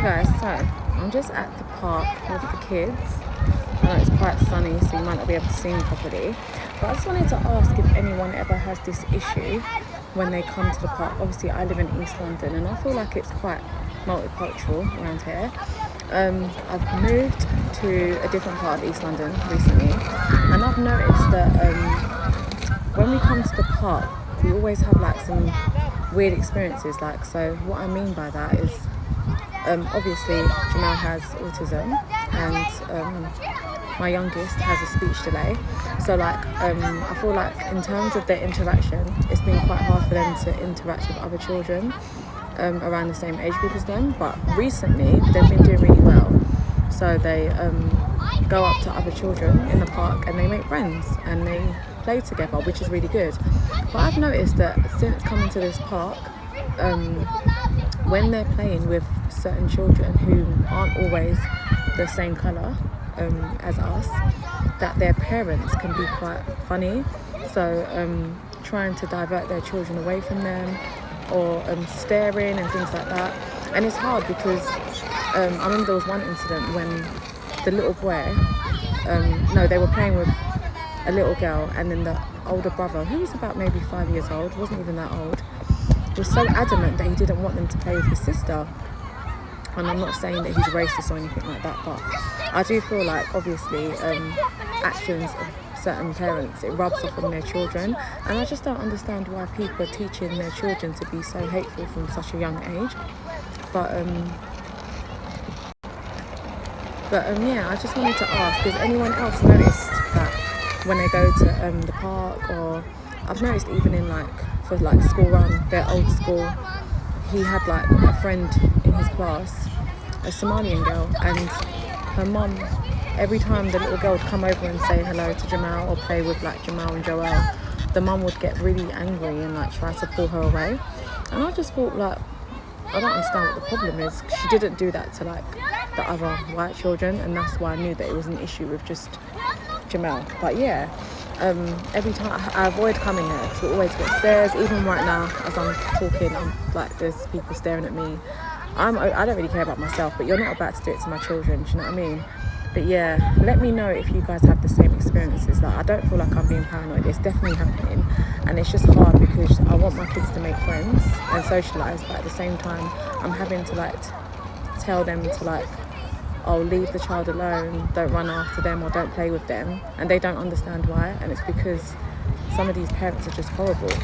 guys, so I'm just at the park with the kids. I know it's quite sunny, so you might not be able to see me properly, but I just wanted to ask if anyone ever has this issue when they come to the park. Obviously I live in East London and I feel like it's quite multicultural around here. I've moved to a different part of East London recently, and I've noticed that when we come to the park we always have like some weird experiences. Like, so what I mean by that is obviously Jamal has autism and my youngest has a speech delay, so like I feel like in terms of their interaction it's been quite hard for them to interact with other children around the same age group as them. But recently they've been doing really well, so they go up to other children in the park and they make friends and they play together, which is really good. But I've noticed that since coming to this park, when they're playing with certain children who aren't always the same colour as us, that their parents can be quite funny. So trying to divert their children away from them, or staring and things like that. And it's hard because I remember there was one incident when the little boy, they were playing with a little girl, and then the older brother, who was about maybe 5 years old, wasn't even that old, was so adamant that he didn't want them to play with his sister. And I'm not saying that he's racist or anything like that, but I do feel like obviously actions of certain parents, it rubs off on their children, and I just don't understand why people are teaching their children to be so hateful from such a young age. But yeah, I just wanted to ask, has anyone else noticed that when they go to the park? Or I've noticed even in for school run, their old school, he had like a friend in his class, a Somalian girl, and her mum, every time the little girl would come over and say hello to Jamal or play with like Jamal and Joel, the mum would get really angry and like try to pull her away. And I just thought, like, I don't understand what the problem is. She didn't do that to like the other white children, and that's why I knew that it was an issue with just Jamal. But yeah, every time I avoid coming here because we always get stares. Even right now as I'm talking, I'm like, there's people staring at me. I don't really care about myself, but you're not about to do it to my children, do you know what I mean? But yeah, let me know if you guys have the same experiences. Like, I don't feel like I'm being paranoid, it's definitely happening, and it's just hard because I want my kids to make friends and socialise, but at the same time I'm having to like tell them to like, oh, leave the child alone, don't run after them or don't play with them, and they don't understand why, and it's because some of these parents are just horrible.